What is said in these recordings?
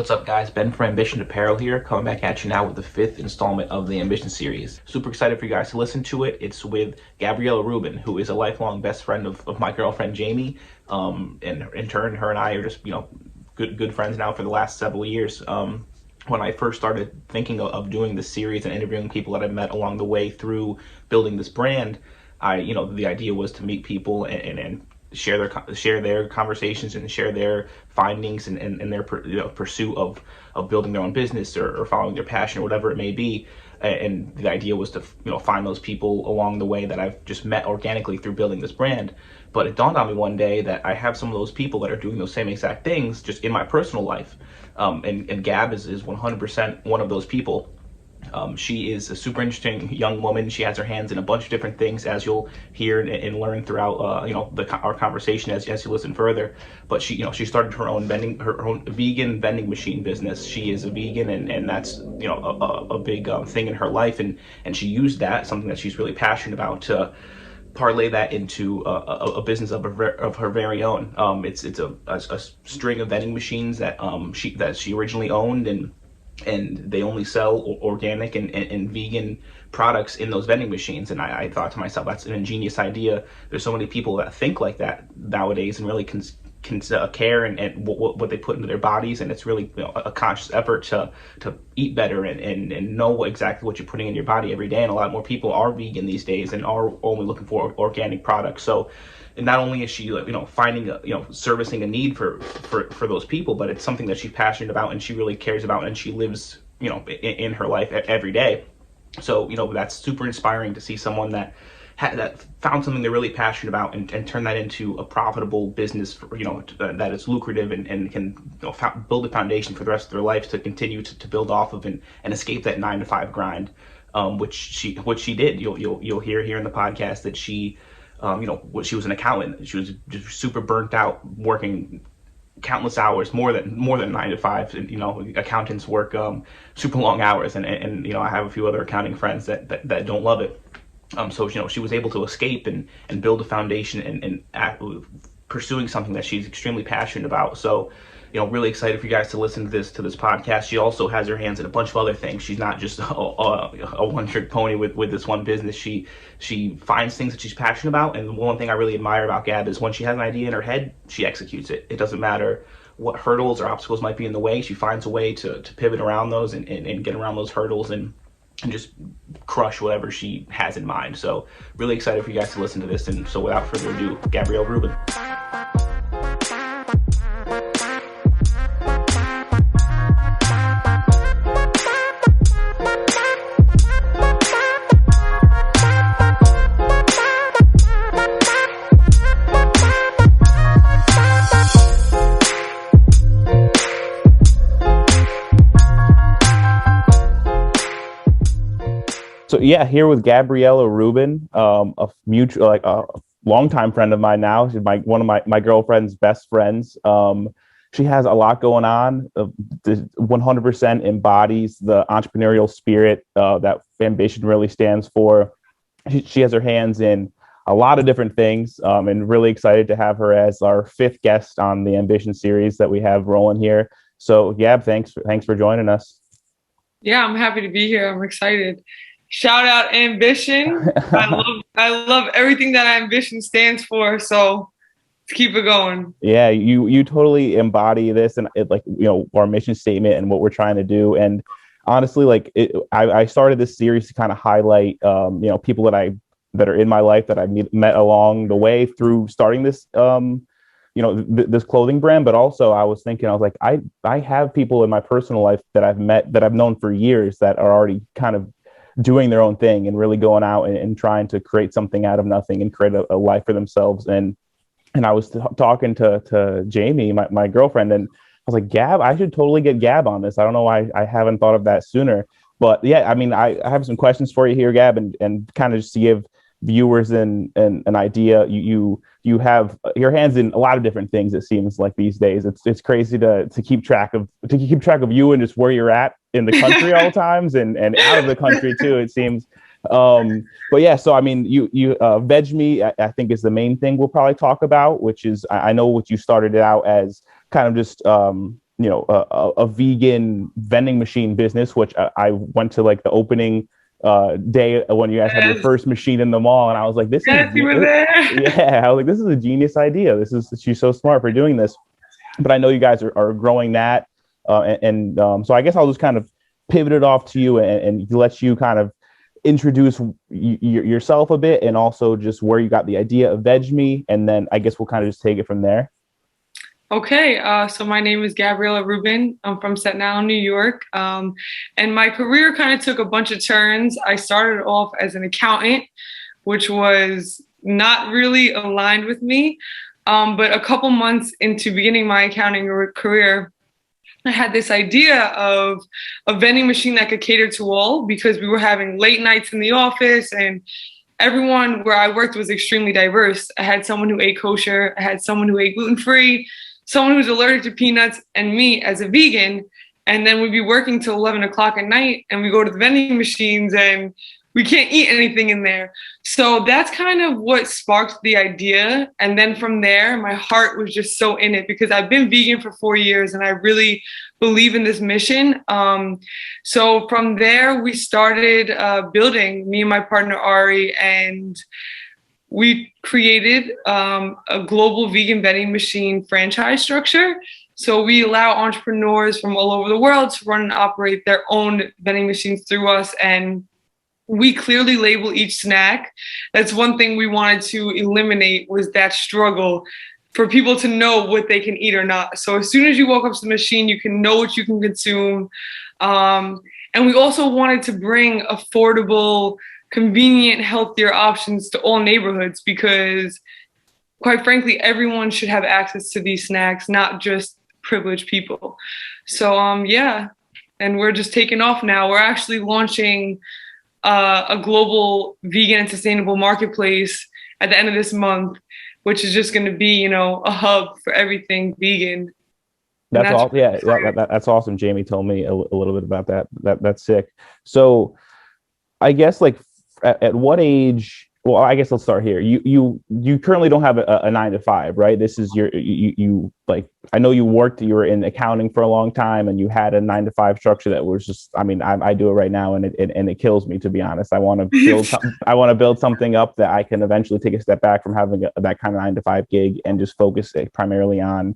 What's up, guys? Ben from Ambition Apparel here, coming back at you now with the fifth installment of the Ambition series. Super excited for you guys to listen to it. It's with Gabriella Rubin, who is a lifelong best friend of my girlfriend Jamie. And in turn, her and I are just good friends now for the last several years. When I first started thinking of doing this series and interviewing people that I've met along the way through building this brand, the idea was to meet people and share their conversations and share their findings and their pursuit of building their own business or following their passion or whatever it may be. And the idea was to find those people along the way that I've just met organically through building this brand. But it dawned on me one day that I have some of those people that are doing those same exact things just in my personal life. And Gab is 100% one of those people. She is a super interesting young woman. She has her hands in a bunch of different things, as you'll hear and learn throughout our conversation as you listen further. But she started her own vegan vending machine business. She is a vegan, and that's a big thing in her life, and she used that, something that she's really passionate about, to parlay that into a business of her very own. It's a string of vending machines that she originally owned, and they only sell organic and vegan products in those vending machines. And I thought to myself, that's an ingenious idea. There's so many people that think like that nowadays and really can care and what they put into their bodies, and it's really a conscious effort to eat better and know exactly what you're putting in your body every day. And a lot more people are vegan these days and are only looking for organic products. So, and not only is she finding servicing a need for those people, but it's something that she's passionate about and she really cares about, and she lives in her life every day. So that's super inspiring to see someone that found something they're really passionate about and turn that into a profitable business that is lucrative and can build a foundation for the rest of their life to continue to build off of and escape that 9-to-5 grind, which she did. You'll hear here in the podcast that she she was an accountant. She was just super burnt out, working countless hours, more than 9-to-5. And, accountants work super long hours, and I have a few other accounting friends that don't love it. So she was able to escape and build a foundation and pursuing something that she's extremely passionate about. So really excited for you guys to listen to this podcast. She also has her hands in a bunch of other things. She's not just a one-trick pony with this one business. She finds things that she's passionate about, and one thing I really admire about Gab is when she has an idea in her head, she executes it. It doesn't matter what hurdles or obstacles might be in the way. She finds a way to pivot around those and get around those hurdles and just crush whatever she has in mind. So really excited for you guys to listen to this. And so without further ado, Gabrielle Rubin. So yeah, here with Gabriella Rubin, a longtime friend of mine now. She's one of my girlfriend's best friends. She has a lot going on. 100% embodies the entrepreneurial spirit that Ambition really stands for. She has her hands in a lot of different things, and really excited to have her as our fifth guest on the Ambition series that we have rolling here. So Gab, thanks for joining us. Yeah, I'm happy to be here. I'm excited. Shout out Ambition. I love everything that Ambition stands for. So let's keep it going. Yeah, you totally embody this and our mission statement and what we're trying to do. And honestly, I started this series to kind of highlight people that are in my life that I met along the way through starting this this clothing brand. But also I was like, I have people in my personal life that I've met, that I've known for years, that are already kind of doing their own thing and really going out and trying to create something out of nothing and create a life for themselves. And I was talking to Jamie, my girlfriend, and I was like, Gab, I should totally get Gab on this. I don't know why I haven't thought of that sooner. But yeah, I mean, I have some questions for you here, Gab, and kind of just to give viewers an idea. You have your hands in a lot of different things. It seems like these days it's crazy to keep track of you and just where you're at in the country all times and out of the country too, it seems. But yeah, so I mean, you Vegmi, I think, is the main thing we'll probably talk about, which is I know what you started out as, kind of just a vegan vending machine business, which I went to like the opening day when you guys had your first machine in the mall, and I was like, you were there. Yeah, I was like, this is a genius idea. She's so smart for doing this. But I know you guys are growing that, so I guess I'll just kind of pivot it off to you and let you kind of introduce yourself a bit, and also just where you got the idea of Vegmi, and then I guess we'll kind of just take it from there. Okay, so my name is Gabriella Rubin. I'm from Staten Island, New York, and my career kind of took a bunch of turns. I started off as an accountant, which was not really aligned with me, but a couple months into beginning my accounting career, I had this idea of a vending machine that could cater to all, because we were having late nights in the office, and everyone where I worked was extremely diverse. I had someone who ate kosher, I had someone who ate gluten-free, someone who's allergic to peanuts, and me as a vegan. And then we'd be working till 11 o'clock at night, and we go to the vending machines and we can't eat anything in there. So that's kind of what sparked the idea. And then from there, my heart was just so in it, because I've been vegan for 4 years and I really believe in this mission. So from there, we started building, me and my partner Ari, and we created a global vegan vending machine franchise structure. So we allow entrepreneurs from all over the world to run and operate their own vending machines through us, and we clearly label each snack. That's one thing we wanted to eliminate, was that struggle for people to know what they can eat or not. So as soon as you walk up to the machine, you can know what you can consume. And we also wanted to bring affordable, convenient, healthier options to all neighborhoods, because quite frankly, everyone should have access to these snacks, not just privileged people. So yeah, and we're just taking off now. We're actually launching a global vegan and sustainable marketplace at the end of this month, which is just going to be, a hub for everything vegan. That's all. Yeah, that's awesome. Jamie told me a little bit about that. That's sick. So I guess like at what age? Well, I guess let's start here. You currently don't have a 9 to 5, right? This is you like, I know you were in accounting for a long time, and you had a 9 to 5 structure that was just, I mean, I do it right now, and it kills me, to be honest. I want to build something up that I can eventually take a step back from having that kind of 9 to 5 gig, and just focus primarily on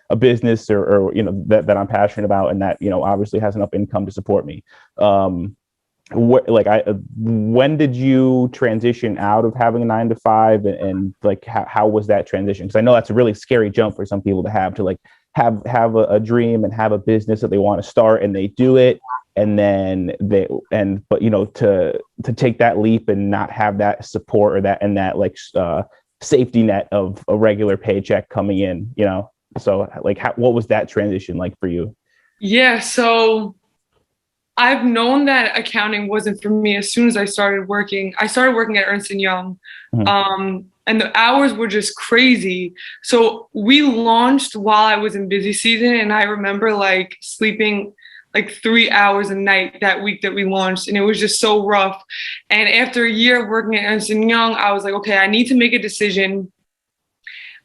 a business or that I'm passionate about, and that obviously has enough income to support me. When did you transition out of having a 9 to 5, and like how was that transition? Because I know that's a really scary jump for some people to have a dream and have a business that they want to start, and they do it, and then to take that leap and not have that support or that safety net of a regular paycheck coming in. So like what was that transition like for you? Yeah, so I've known that accounting wasn't for me as soon as I started working. I started working at Ernst & Young, and the hours were just crazy. So we launched while I was in busy season, and I remember like sleeping like 3 hours a night that week that we launched, and it was just so rough. And after a year of working at Ernst & Young, I was like, okay, I need to make a decision.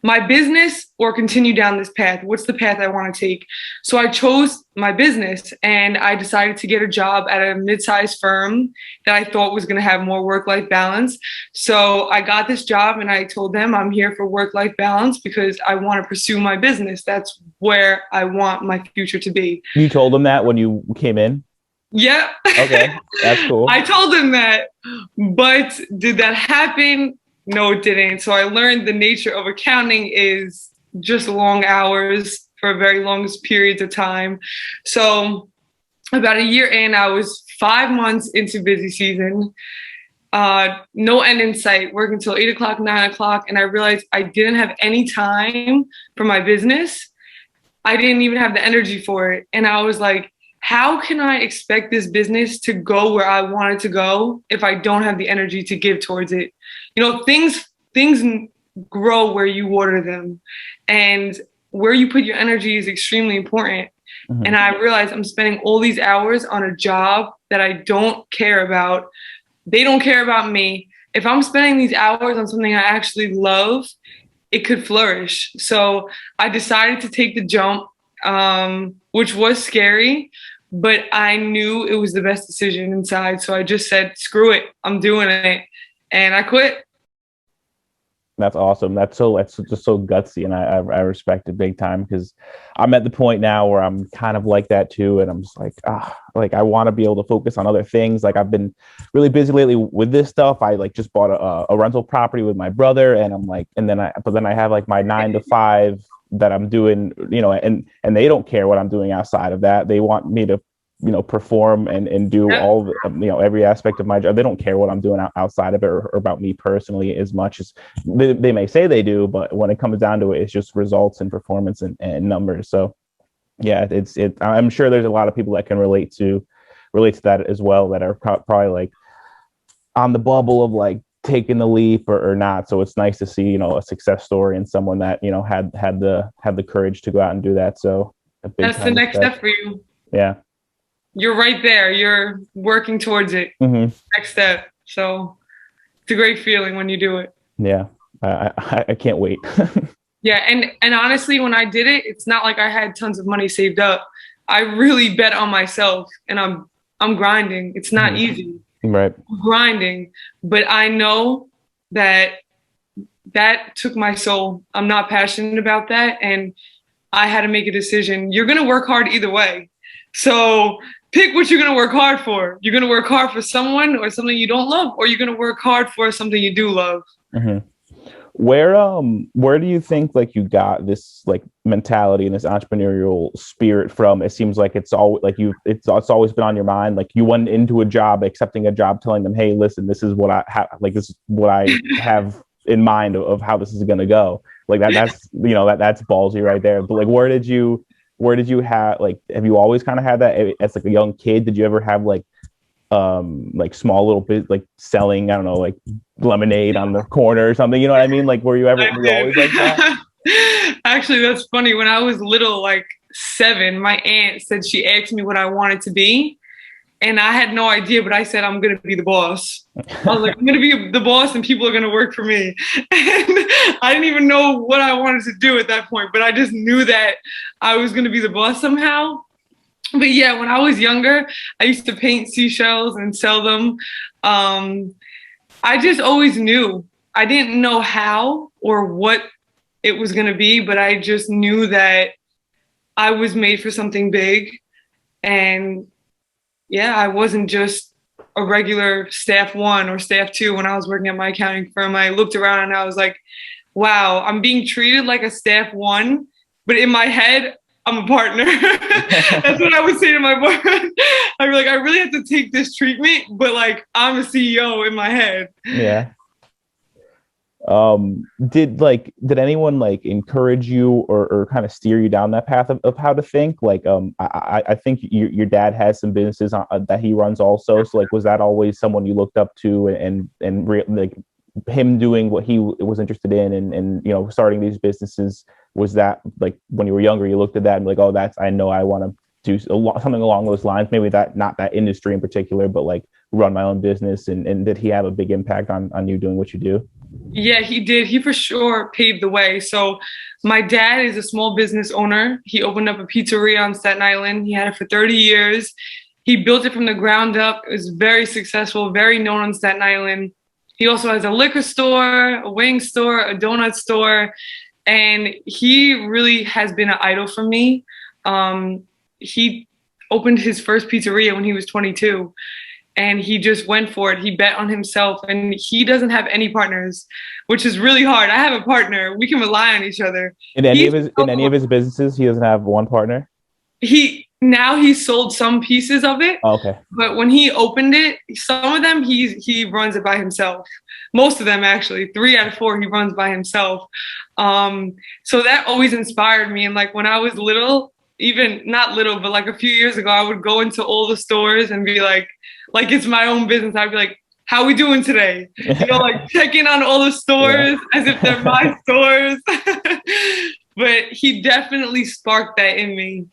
My business or continue down this path? What's the path I want to take? So I chose my business, and I decided to get a job at a mid-sized firm that I thought was going to have more work-life balance. So I got this job, and I told them I'm here for work-life balance because I want to pursue my business. That's where I want my future to be. You told them that when you came in? Yeah. Okay, that's cool. I told them that, but did that happen? No, it didn't. So I learned the nature of accounting is just long hours for very long periods of time. So about a year in, I was 5 months into busy season, no end in sight, working until 8 o'clock, 9 o'clock. And I realized I didn't have any time for my business. I didn't even have the energy for it. And I was like, how can I expect this business to go where I want it to go if I don't have the energy to give towards it? Things grow where you water them, and where you put your energy is extremely important. Mm-hmm. And I realized I'm spending all these hours on a job that I don't care about. They don't care about me. If I'm spending these hours on something I actually love, it could flourish. So I decided to take the jump. which was scary, but I knew it was the best decision inside. So I just said, screw it, I'm doing it. And I quit. That's awesome. That's just so gutsy, and I respect it big time, because I'm at the point now where I'm kind of like that too, and I'm just like, like I want to be able to focus on other things. Like I've been really busy lately with this stuff. I like just bought a rental property with my brother, and I'm like, but then I have like my 9 to 5 that I'm doing, and they don't care what I'm doing outside of that. They want me to perform and do all every aspect of my job. They don't care what I'm doing outside of it, or about me personally, as much as they may say they do, but when it comes down to it, it's just results and performance and numbers. So yeah, I'm sure there's a lot of people that can relate to that as well, that are probably like on the bubble of like taking the leap or not. So it's nice to see, a success story and someone that, had the courage to go out and do that. So that's the next step for you. Yeah. You're right there. You're working towards it. Mm-hmm. Next step. So it's a great feeling when you do it. Yeah. I can't wait. Yeah. And honestly, when I did it, it's not like I had tons of money saved up. I really bet on myself, and I'm grinding. It's not easy. Right. I'm grinding, but I know that took my soul. I'm not passionate about that. And I had to make a decision. You're going to work hard either way. So pick what you're going to work hard for. You're going to work hard for someone or something you don't love, or you're going to work hard for something you do love. Mm-hmm. Where do you think like you got this like mentality and this entrepreneurial spirit from? It seems like it's always been on your mind. Like you went into a job, accepting a job, telling them, hey, listen, this is what I have. Like this is what I have in mind of how this is going to go. Like that's that's ballsy right there. But like, where did you have, like, have you always kind of had that as like a young kid? Did you ever have like small little bit, like selling, I don't know, like lemonade on the corner or something, you know what I mean? Like, were you always like that? Actually, that's funny. When I was little, like 7, my aunt said, she asked me what I wanted to be. And I had no idea, but I said, I'm going to be the boss. I was like, I'm going to be the boss and people are going to work for me. And I didn't even know what I wanted to do at that point, but I just knew that I was going to be the boss somehow. But yeah, when I was younger, I used to paint seashells and sell them. I just always knew. I didn't know how or what it was going to be, but I just knew that I was made for something big. And yeah, I wasn't just a regular staff 1 or staff 2 when I was working at my accounting firm. I looked around and I was like, wow, I'm being treated like a staff 1, but in my head, I'm a partner. That's what I would say to my boyfriend. I'd be like, I really have to take this treatment, but like, I'm a CEO in my head. Yeah. Did anyone like encourage you or kind of steer you down that path of how to think? Like, I think your dad has some businesses that he runs also. So like, was that always someone you looked up to and like him doing what he was interested in and starting these businesses? Was that like when you were younger, you looked at that and like, oh, I know I want to do something along those lines, maybe not that industry in particular, but like run my own business, and did he have a big impact on you doing what you do? Yeah, he did. He for sure paved the way. So my dad is a small business owner. He opened up a pizzeria on Staten Island. He had it for 30 years. He built it from the ground up. It was very successful, very known on Staten Island. He also has a liquor store, a wing store, a donut store. And he really has been an idol for me. He opened his first pizzeria when he was 22. And he just went for it. He bet on himself, and he doesn't have any partners, which is really hard. I have a partner. We can rely on each other. In any of his businesses, he doesn't have one partner? He sold some pieces of it. Oh, okay. But when he opened it, some of them he runs it by himself. Most of them, actually, 3 out of 4 he runs by himself. So that always inspired me. And like when I was little, even not little, but like a few years ago, I would go into all the stores and be like it's my own business. I'd be like, how we doing today? Like check in on all the stores as if they're my stores. But he definitely sparked that in me.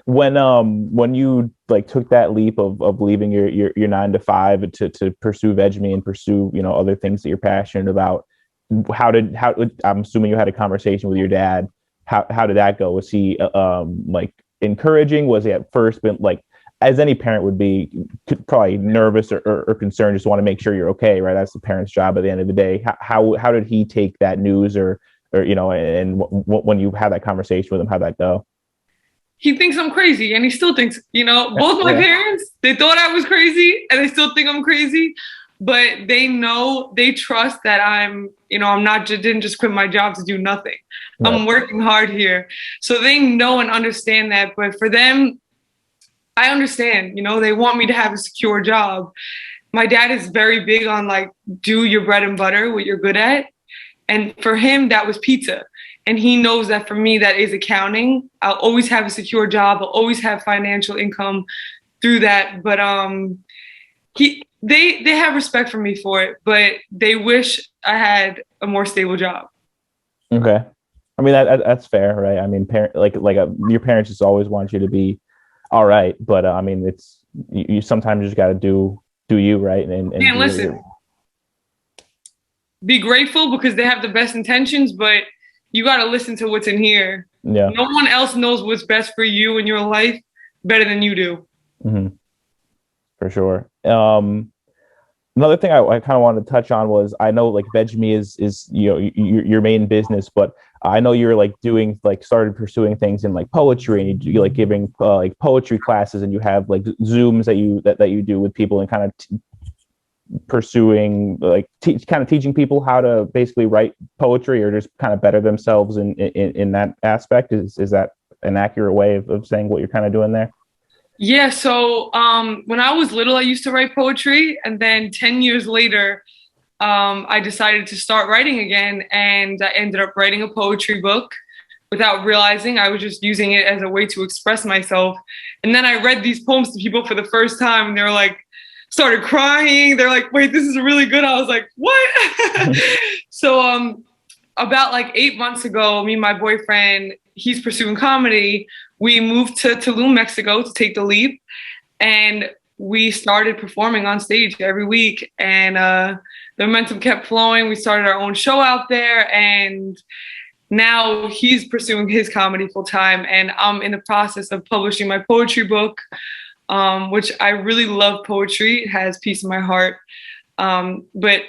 When you like took that leap of leaving your 9 to 5 to pursue Vegmi and pursue other things that you're passionate about, how I'm assuming you had a conversation with your dad. How did that go? Was he like encouraging? Was he at first been like, as any parent would be, probably nervous or concerned, just want to make sure you're okay, right? That's the parent's job at the end of the day. How did he take that news, or and when you had that conversation with him, how'd that go? He thinks I'm crazy, and he still thinks, both my parents, they thought I was crazy, and they still think I'm crazy, but they trust that I'm not, didn't just quit my job to do nothing. Right. I'm working hard here. So they know and understand that. But for them, I understand, they want me to have a secure job. My dad is very big on like, do your bread and butter, what you're good at. And for him, that was pizza. And he knows that for me, that is accounting. I'll always have a secure job. I'll always have financial income through that. But they have respect for me for it, but they wish I had a more stable job. Okay. I mean, that's fair, right? I mean, your parents just always want you to be all right. But I mean, it's, you sometimes just got to do you, right? And listen, be grateful because they have the best intentions, but you got to listen to what's in here. Yeah. No one else knows what's best for you in your life better than you do. Mm-hmm. For sure. Another thing I kind of wanted to touch on was, I know like Vegmi is your main business, but I know you're like started pursuing things in like poetry, and you like giving like poetry classes, and you have like Zooms that you do with people, and kind of pursuing like kind of teaching people how to basically write poetry or just kind of better themselves in that aspect. Is that an accurate way of saying what you're kind of doing there? Yeah, so when I was little, I used to write poetry, and then 10 years later, I decided to start writing again, and I ended up writing a poetry book without realizing. I was just using it as a way to express myself. And then I read these poems to people for the first time, and they were like, started crying. They're like, wait, this is really good. I was like, what? So about like 8 months ago, me and my boyfriend, he's pursuing comedy. We moved to Tulum, Mexico to take the leap. And we started performing on stage every week. And the momentum kept flowing. We started our own show out there. And now he's pursuing his comedy full time. And I'm in the process of publishing my poetry book, which I really love poetry. It has peace in my heart. But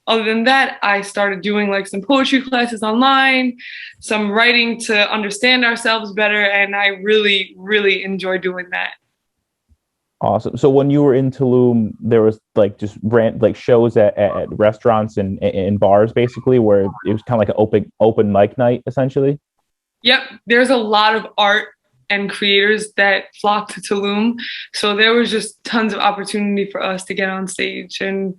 other than that, I started doing like some poetry classes online, some writing to understand ourselves better. And I really, really enjoy doing that. Awesome. So when you were in Tulum, there was like just shows at restaurants and bars, basically, where it was kind of like an open mic night, essentially. Yep. There's a lot of art and creators that flock to Tulum. So there was just tons of opportunity for us to get on stage, and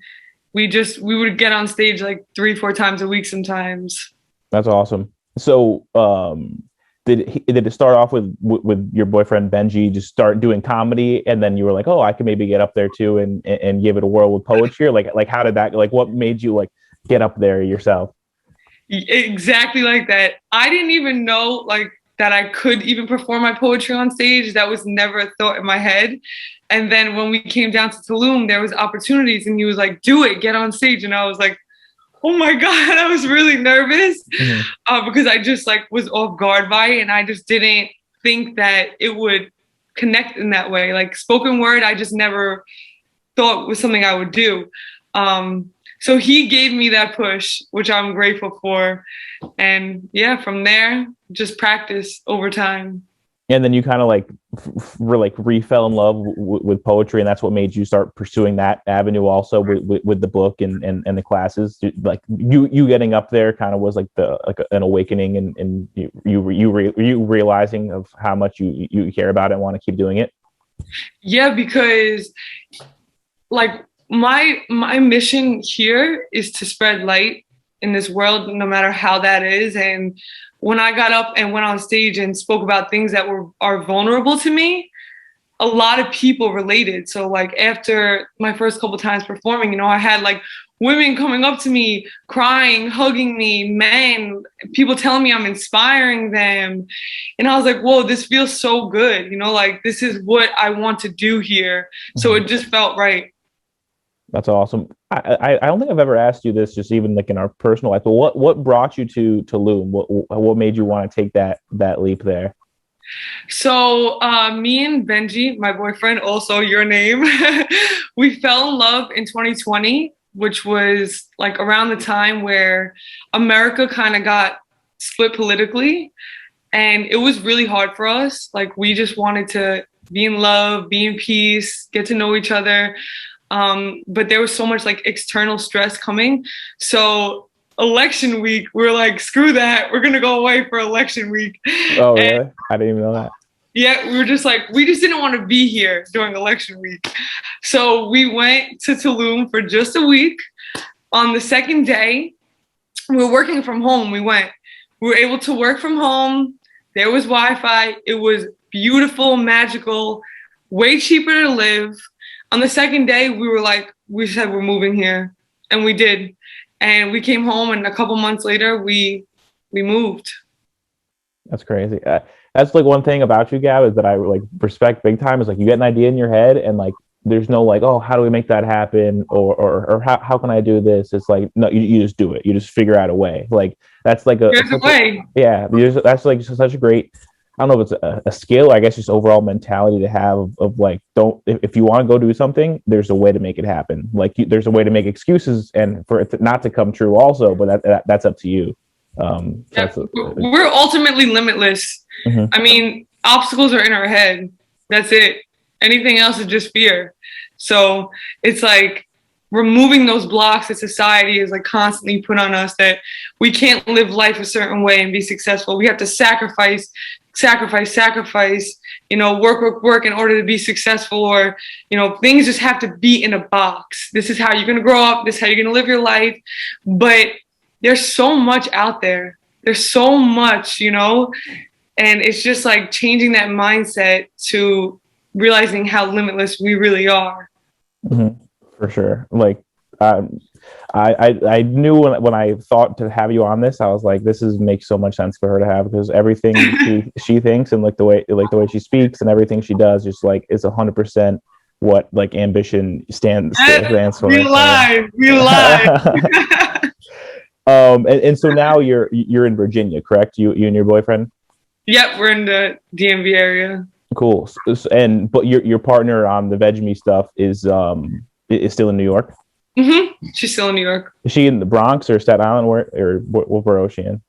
we would get on stage like 3-4 times a week sometimes. That's awesome. So did it start off with your boyfriend Benji just start doing comedy, and then you were like, oh, I can maybe get up there too and give it a whirl with poetry? Or like how did that, like what made you like get up there yourself? Exactly like that. I didn't even know like that I could even perform my poetry on stage. That was never a thought in my head. And then when we came down to Tulum, there was opportunities, and he was like, do it, get on stage. And I was like, oh my God, I was really nervous because I just like was off guard by it. And I just didn't think that it would connect in that way. Like spoken word, I just never thought was something I would do. So he gave me that push, which I'm grateful for. And yeah, from there, just practice over time. And then you kind of re-fell in love with poetry, and that's what made you start pursuing that avenue also with the book and the classes. Like you getting up there kind of was like an awakening, and you realizing of how much you care about it and want to keep doing it. Yeah, because like my mission here is to spread light in this world, no matter how that is. And when I got up and went on stage and spoke about things that are vulnerable to me, a lot of people related. So like after my first couple times performing, I had like women coming up to me, crying, hugging me, men, people telling me I'm inspiring them. And I was like, whoa, this feels so good. Like this is what I want to do here. So it just felt right. That's awesome. I don't think I've ever asked you this, just even like in our personal life, but what brought you to Tulum? What made you want to take that leap there? So me and Benji, my boyfriend, also your name, we fell in love in 2020, which was like around the time where America kind of got split politically. And it was really hard for us. Like we just wanted to be in love, be in peace, get to know each other. But there was so much like external stress coming. So election week, we're like, screw that. We're going to go away for election week. Oh, really? I didn't even know that. Yeah, we were just like, we just didn't want to be here during election week. So we went to Tulum for just a week. On the second day, we were working from home. We were able to work from home. There was Wi-Fi. It was beautiful, magical, way cheaper to live. On the second day, we said we're moving here, and we did. And we came home, and a couple months later, we moved. That's crazy. That's like one thing about you, Gab, is that I like respect big time. Is like you get an idea in your head, and like there's no like, oh, how do we make that happen, or how can I do this? It's like no, you just do it. You just figure out a way. Like that's like there's a way. Yeah, that's like such a great. I don't know if it's a skill, I guess just overall mentality to have of like, if you want to go do something, there's a way to make it happen. Like there's a way to make excuses and for it not to come true also, but that's up to you. We're ultimately limitless. Mm-hmm. I mean, obstacles are in our head. That's it. Anything else is just fear. So it's like removing those blocks that society is like constantly put on us that we can't live life a certain way and be successful. We have to sacrifice, work in order to be successful, or, things just have to be in a box. This is how you're going to grow up. This is how you're going to live your life. But there's so much out there. There's so much, and it's just like changing that mindset to realizing how limitless we really are. Mm-hmm. For sure. Like, I knew when I thought to have you on this, I was like, makes so much sense for her to have, because everything she thinks and the way she speaks and everything she does just like is 100% what like ambition stands for. Real life. And so now you're in Virginia, correct? You and your boyfriend? Yep, we're in the DMV area. Cool. But your partner on the Vegmi stuff is still in New York? Mm-hmm. She's still in New York. Is she in the Bronx or Staten Island, what borough is she in?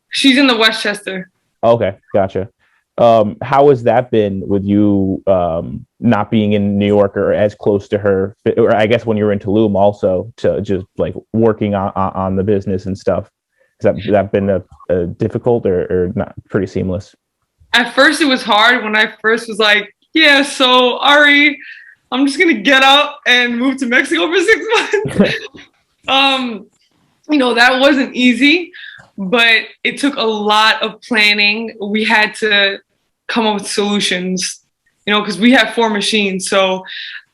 She's in the Westchester. Okay, gotcha. How has that been with you not being in New York or as close to her, or I guess when you were in Tulum also, to just like working on the business and stuff? Has that been a difficult or not pretty seamless? At first it was hard when I first was like, yeah, so Ari, I'm just going to get up and move to Mexico for 6 months. That wasn't easy, but it took a lot of planning. We had to come up with solutions, because we have 4 machines. So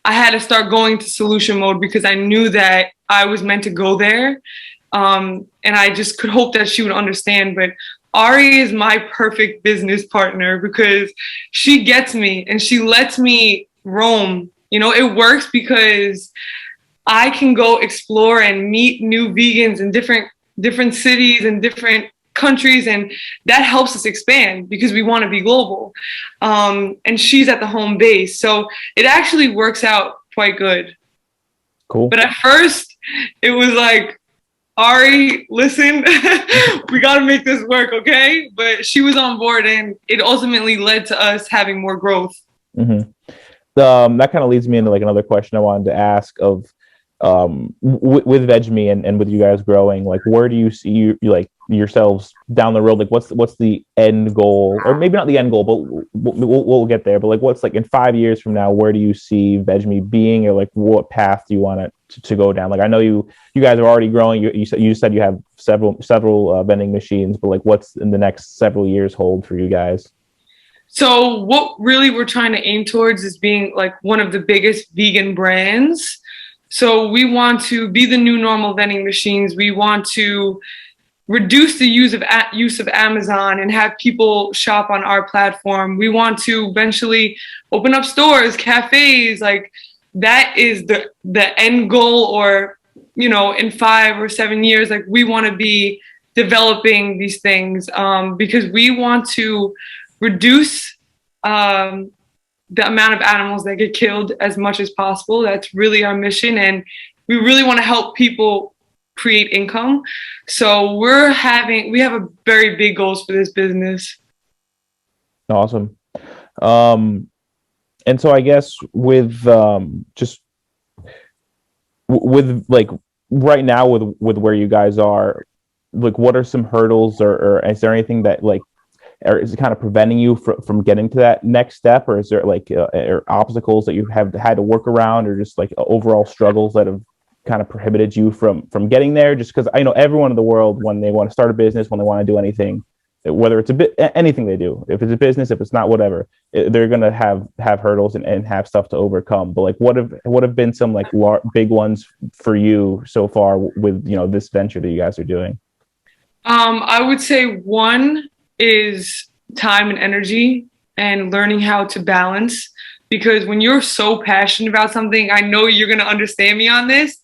I had to start going to solution mode because I knew that I was meant to go there. And I just could hope that she would understand. But Ari is my perfect business partner because she gets me and she lets me roam. It works because I can go explore and meet new vegans in different cities and different countries, and that helps us expand because we want to be global. And she's at the home base, so it actually works out quite good. Cool. But at first, it was like, Ari, listen, we got to make this work, okay? But she was on board, and it ultimately led to us having more growth. Mm-hmm. That kind of leads me into like another question I wanted to ask of with Vegmi and with you guys growing, like where do you see you like yourselves down the road? Like what's the end goal, or maybe not the end goal, but we'll get there. But like what's like in 5 years from now, where do you see Vegmi being, or like what path do you want it to go down? Like I know you guys are already growing. You said you have several vending machines, but like what's in the next several years hold for you guys? So what really we're trying to aim towards is being like one of the biggest vegan brands. So we want to be the new normal vending machines. We want to reduce the use of Amazon and have people shop on our platform. We want to eventually open up stores, cafes. Like that is the end goal, or, in 5 or 7 years, like we want to be developing these things because we want to reduce the amount of animals that get killed as much as possible. That's really our mission. And we really want to help people create income. So we have a very big goals for this business. Awesome. And so I guess with just with like right now with where you guys are, like what are some hurdles or is there anything that like or is it kind of preventing you from getting to that next step, or is there like or obstacles that you have had to work around, or just like overall struggles that have kind of prohibited you from getting there? Just because I know everyone in the world, when they want to start a business, when they want to do anything, whether it's anything they do, if it's a business, if it's not, whatever, they're going to have hurdles and have stuff to overcome. But like what have been some like big ones for you so far with this venture that you guys are doing? I would say one is time and energy and learning how to balance, because when you're so passionate about something, I know you're going to understand me on this,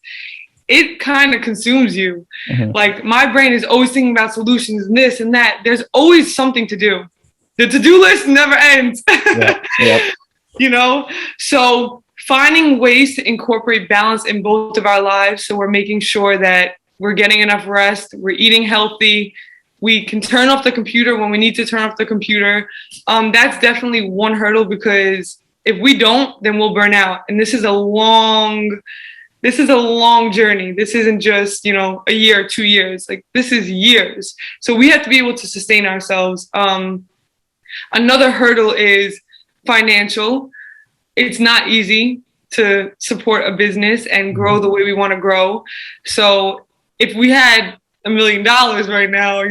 it kind of consumes you. Mm-hmm. Like my brain is always thinking about solutions and this and that. There's always something to do. The to-do list never ends. Yep. So finding ways to incorporate balance in both of our lives. So we're making sure that we're getting enough rest, we're eating healthy, we can turn off the computer when we need to turn off the computer. That's definitely one hurdle, because if we don't, then we'll burn out. And this is a long journey. This isn't just, a year, 2 years. Like this is years. So we have to be able to sustain ourselves. Another hurdle is financial. It's not easy to support a business and grow the way we want to grow. So if we had $1 million right now,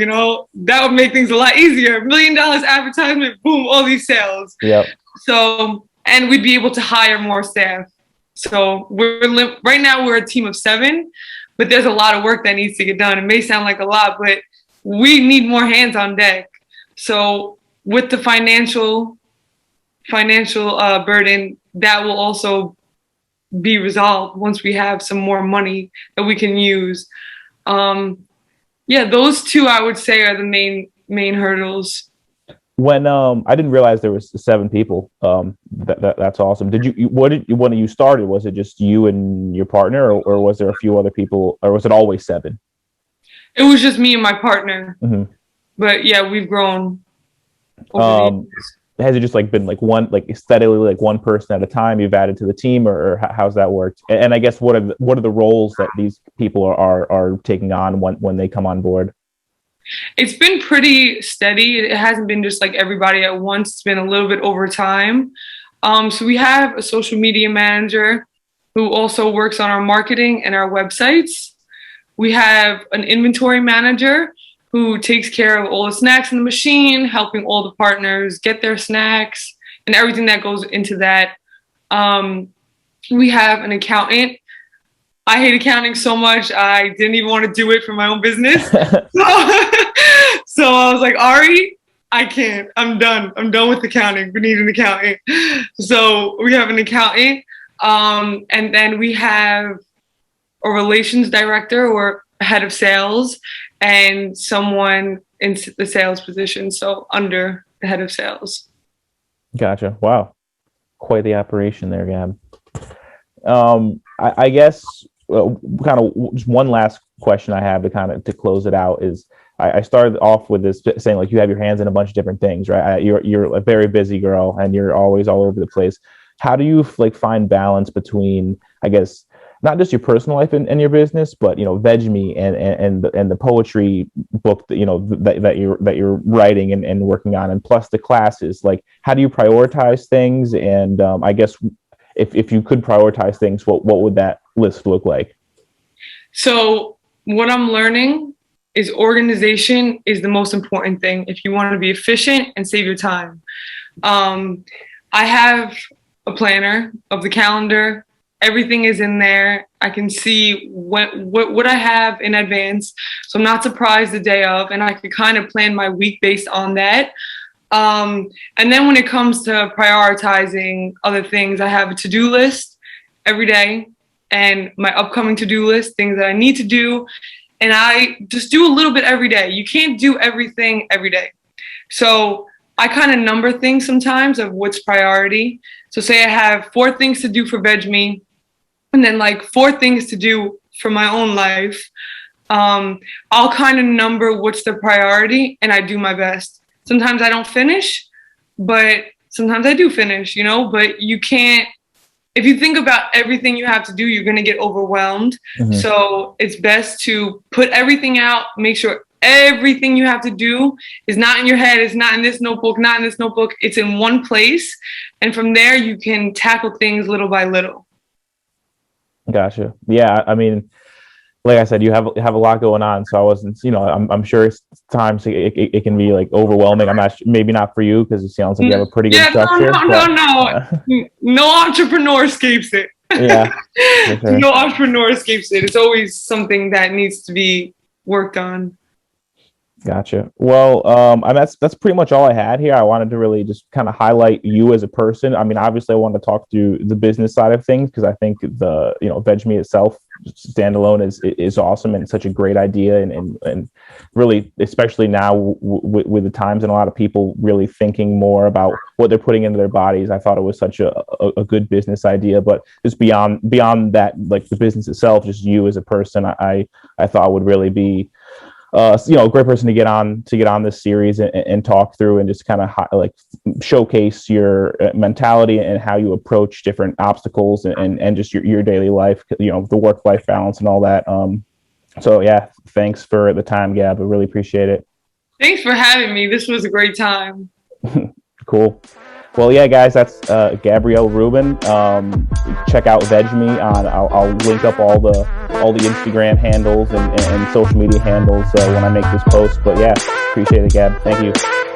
that would make things a lot easier. $1 million advertisement, boom, all these sales. Yep. So, and we'd be able to hire more staff. So right now we're a team of 7, but there's a lot of work that needs to get done. It may sound like a lot, but we need more hands on deck. So with the financial burden, that will also be resolved once we have some more money that we can use. Those two I would say are the main hurdles. When I didn't realize there was 7 people. That's awesome. When you started, was it just you and your partner, or was there a few other people, or was it always 7? It was just me and my partner. Mm-hmm. But yeah, we've grown over the years. Has it just like been like one, like steadily, like one person at a time you've added to the team, or how's that worked? And I guess what are the roles that these people are taking on when they come on board? It's been pretty steady. It hasn't been just like everybody at once. It's been a little bit over time. So we have a social media manager who also works on our marketing and our websites. We have an inventory manager who takes care of all the snacks in the machine, helping all the partners get their snacks and everything that goes into that. We have an accountant. I hate accounting so much, I didn't even want to do it for my own business. So I was like, Ari, I can't. I'm done. I'm done with accounting. We need an accountant. So we have an accountant. And then we have a relations director or a head of sales and someone in the sales position. So under the head of sales. Gotcha. Wow. Quite the operation there, Gab. I guess kind of just one last question I have to close it out is, I started off with this saying like you have your hands in a bunch of different things, right? You're a very busy girl and you're always all over the place. How do you like find balance between, I guess, not just your personal life and your business, but Vegmi and the poetry book that that you're writing and working on, and plus the classes? Like, how do you prioritize things? And I guess if you could prioritize things, what would that list look like? So what I'm learning is organization is the most important thing if you want to be efficient and save your time. I have a planner of the calendar. Everything is in there. I can see what I have in advance. So I'm not surprised the day of, and I could kind of plan my week based on that. And then when it comes to prioritizing other things, I have a to-do list every day and my upcoming to-do list, things that I need to do. And I just do a little bit every day. You can't do everything every day. So I kind of number things sometimes of what's priority. So say I have 4 things to do for Vegmi, and then like 4 things to do for my own life. I'll kind of number what's the priority, and I do my best. Sometimes I don't finish, but sometimes I do finish, you know, but you can't, if you think about everything you have to do, you're going to get overwhelmed. So it's best to put everything out, make sure everything you have to do is not in your head, it's not in this notebook, not in this notebook, it's in one place. And from there, you can tackle things little by little. Gotcha. Yeah, I mean, like I said, you have a lot going on, so I wasn't, you know, I'm sure times it can be like overwhelming. I'm not, maybe not for you, because it sounds like you have a pretty good structure. No entrepreneur escapes it. Yeah, sure. No entrepreneur escapes it. It's always something that needs to be worked on. Gotcha. Well, that's pretty much all I had here. I wanted to really just kind of highlight you as a person. I mean, obviously, I want to talk to the business side of things, because I think the, you know, Vegmi itself standalone is awesome, and it's such a great idea, and really, especially now with the times and a lot of people really thinking more about what they're putting into their bodies. I thought it was such a good business idea. But just beyond that, like the business itself, just you as a person, I thought would really be you know, a great person to get on this series and talk through, and just kind of like showcase your mentality and how you approach different obstacles and just your daily life, you know, the work-life balance and all that. So yeah, thanks for the time, Gab. I really appreciate it. Thanks for having me. This was a great time. Cool. Well, yeah, guys, that's Gabriella Rubin. Check out Vegmi on. I'll link up all the Instagram handles and social media handles when I make this post. But yeah, appreciate it, Gab. Thank you.